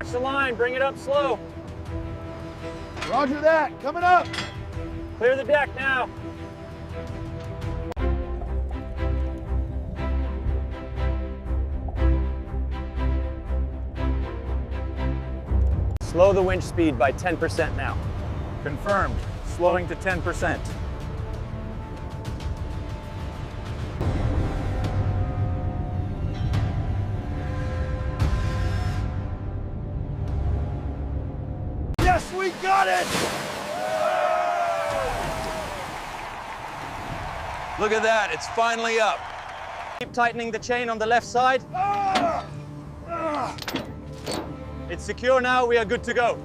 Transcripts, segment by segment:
Watch the line, bring it up slow. Roger that, coming up. Clear the deck now. Slow the winch speed by 10% now. Confirmed, slowing to 10%. Yes, we got it! Look at that, it's finally up. Keep tightening the chain on the left side. It's secure now, we are good to go.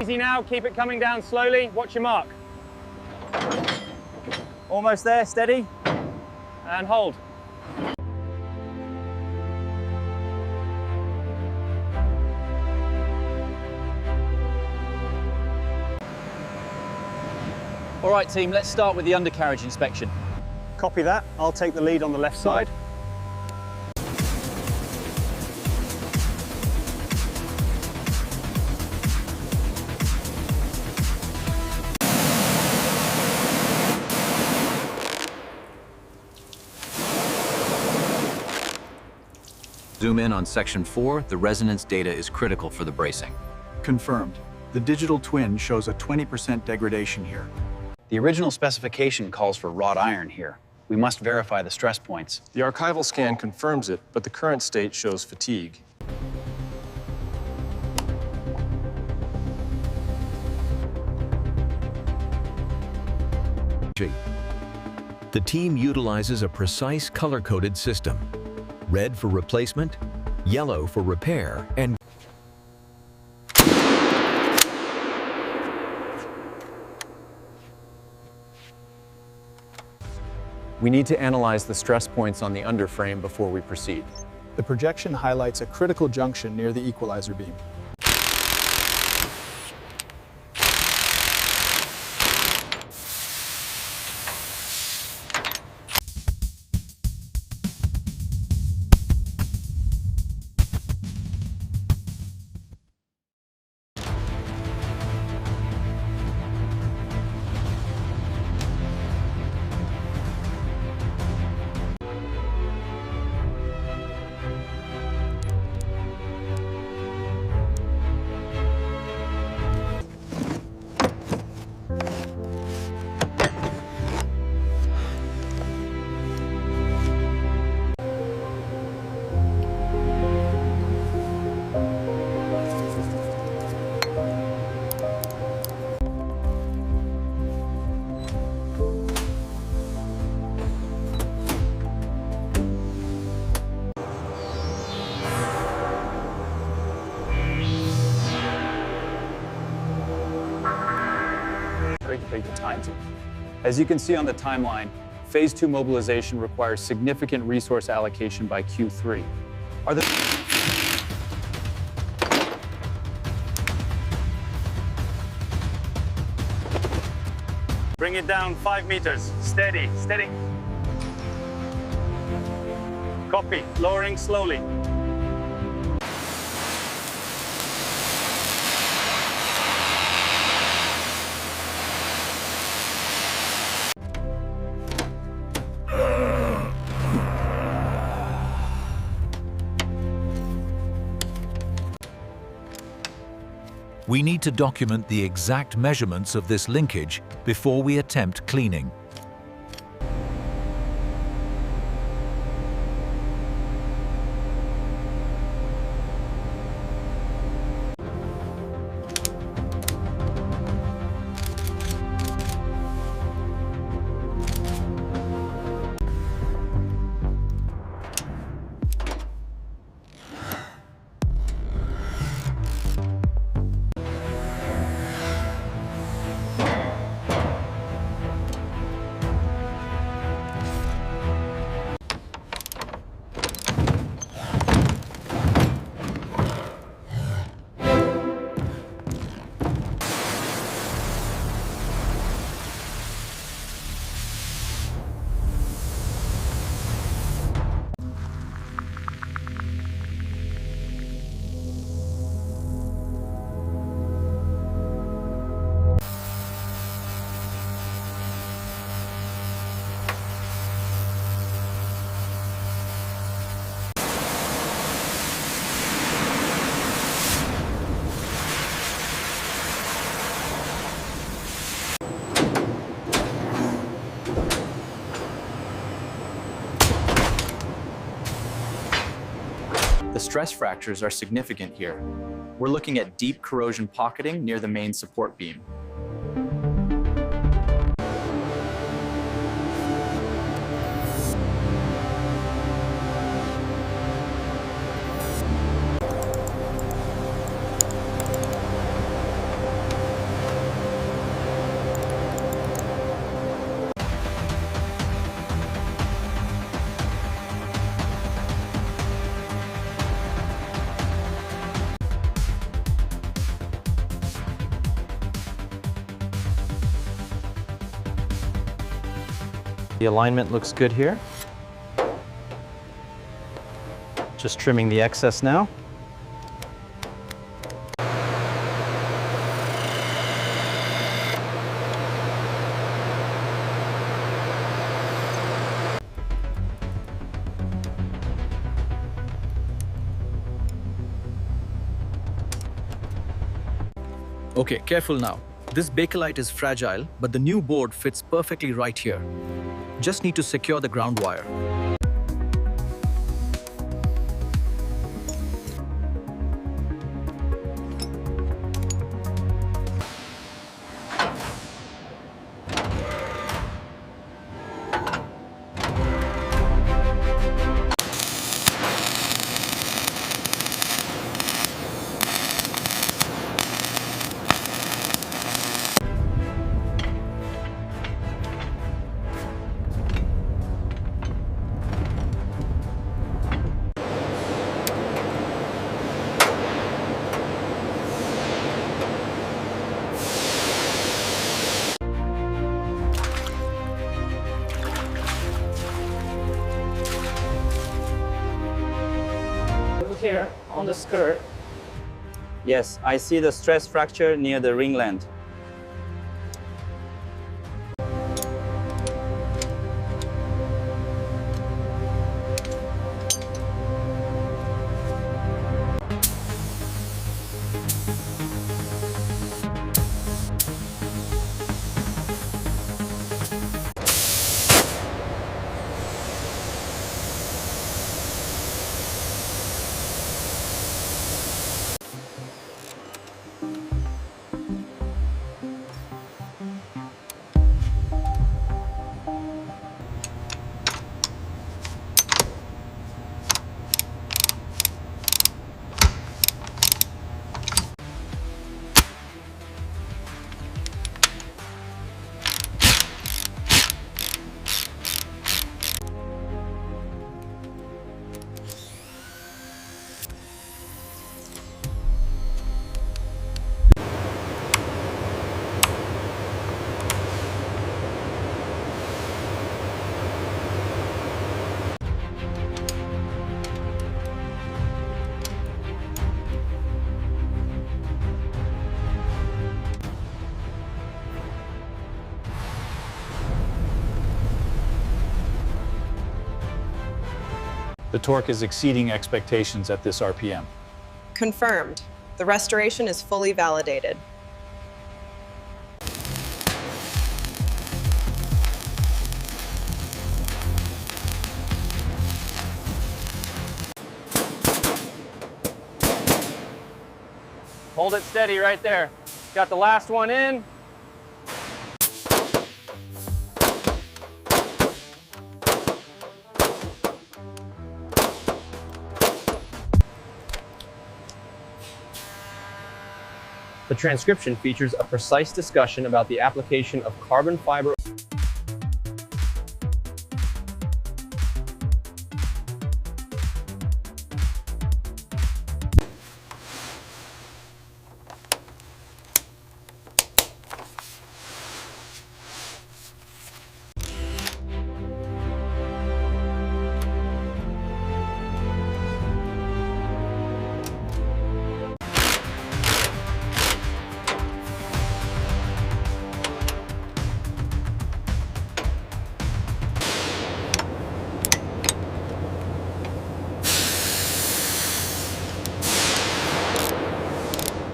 Easy now, keep it coming down slowly. Watch your mark. Almost there, steady. And hold. All right, team, let's start with the undercarriage inspection. Copy that. I'll take the lead on the left side. Zoom in on section 4. The resonance data is critical for the bracing. Confirmed. The digital twin shows a 20% degradation here. The original specification calls for wrought iron here. We must verify the stress points. The archival scan confirms it, but the current state shows fatigue. The team utilizes a precise color-coded system. Red for replacement, yellow for repair, and We need to analyze the stress points on the underframe before we proceed. The projection highlights a critical junction near the equalizer beam. As you can see on the timeline, Phase 2 mobilization requires significant resource allocation by Q3. Bring it down 5 meters. Steady, steady. Copy. Lowering slowly. we need to document the exact measurements of this linkage before we attempt cleaning. The stress fractures are significant here. We're looking at deep corrosion pocketing near the main support beam. The alignment looks good here. Just trimming the excess now. Okay, careful now. This Bakelite is fragile, but the new board fits perfectly right here. Just need to secure the ground wire. Here on the skirt. Yes, I see the stress fracture near the ringland. The torque is exceeding expectations at this RPM. Confirmed. The restoration is fully validated. Hold it steady right there. Got the last one in. The transcription features a precise discussion about the application of carbon fiber.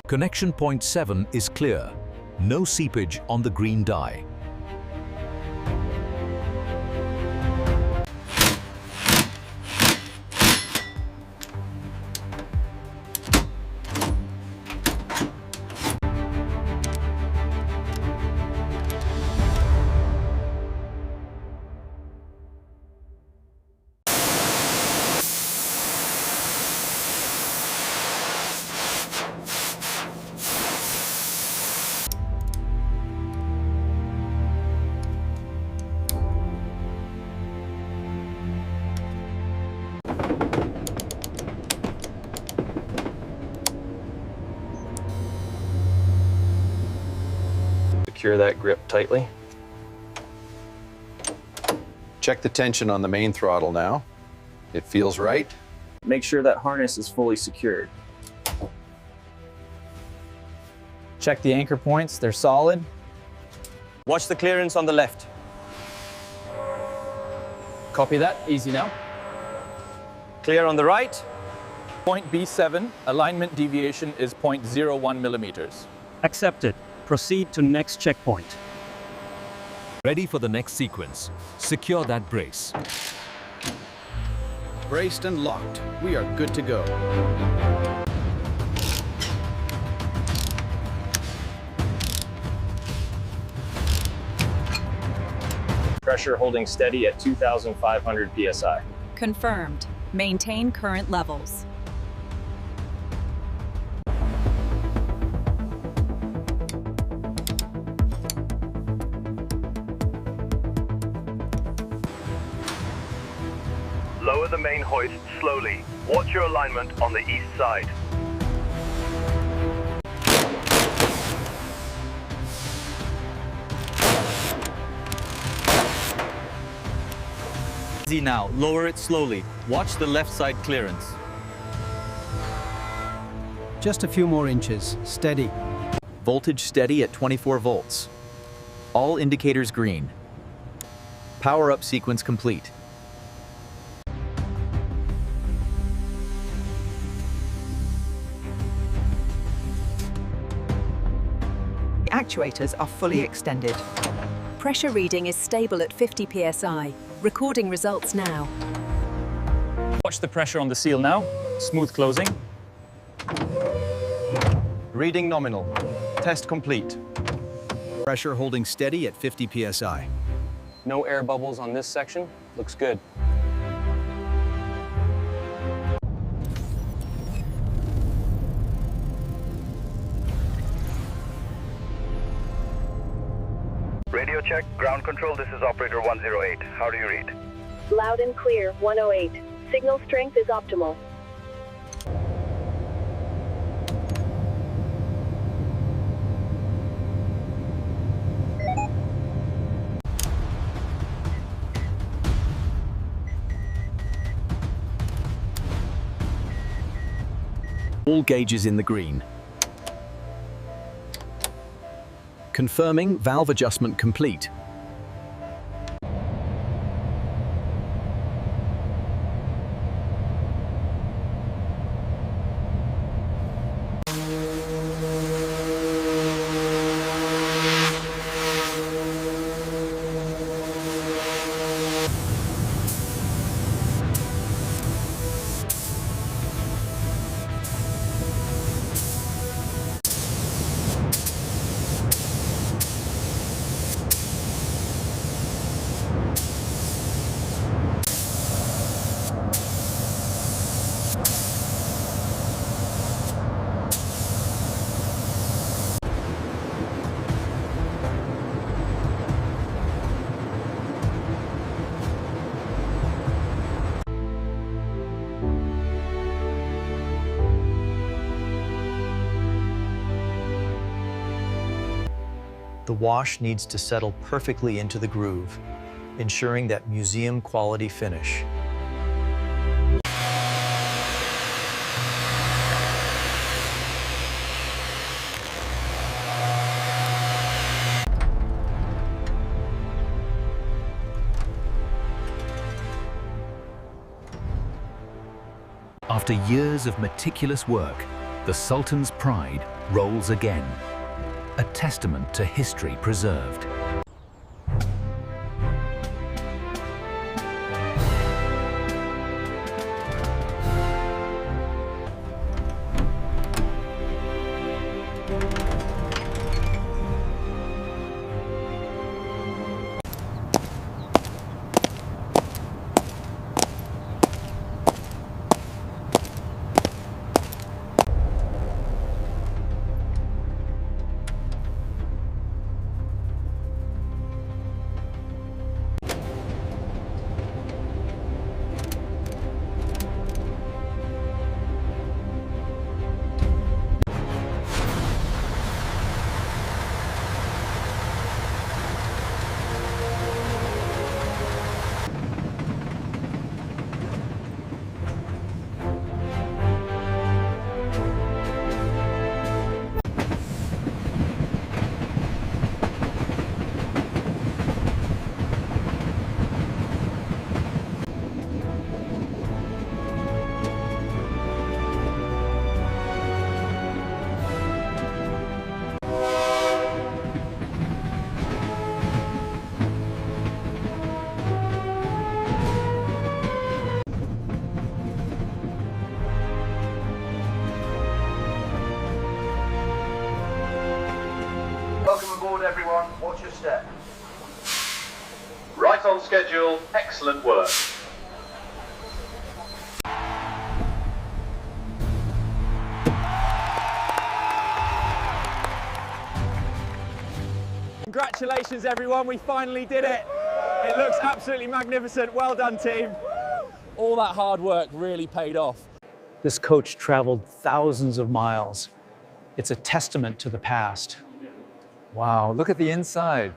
Connection point 7 is clear. No seepage on the green dye. secure that grip tightly. Check the tension on the main throttle now. It feels right. Make sure that harness is fully secured. Check the anchor points, they're solid. Watch the clearance on the left. Copy that, easy now. Clear on the right. Point B7, alignment deviation is 0.01 millimeters. Accepted. Proceed to next checkpoint. Ready for the next sequence. Secure that brace. Braced and locked. We are good to go. Pressure holding steady at 2,500 psi. Confirmed. Maintain current levels. Lower the main hoist slowly. Watch your alignment on the east side. Easy now. Lower it slowly. Watch the left side clearance. Just a few more inches. Steady. Voltage steady at 24 volts. All indicators green. Power up sequence complete. Actuators are fully extended. Pressure reading is stable at 50 psi. Recording results now. Watch the pressure on the seal now. Smooth closing. Reading nominal. Test complete. Pressure holding steady at 50 psi. No air bubbles on this section. Looks good. Radio check. Ground control, this is operator 108. How do you read? Loud and clear, 108. Signal strength is optimal. All gauges in the green. Confirming valve adjustment complete. The wash needs to settle perfectly into the groove, ensuring that museum quality finish. After years of meticulous work, the Sultan's pride rolls again. A testament to history preserved. everyone. Watch your step. Right on schedule. Excellent work. Congratulations, everyone. We finally did it. It looks absolutely magnificent. Well done, team. All that hard work really paid off. This coach traveled thousands of miles. It's a testament to the past. Wow, look at the inside.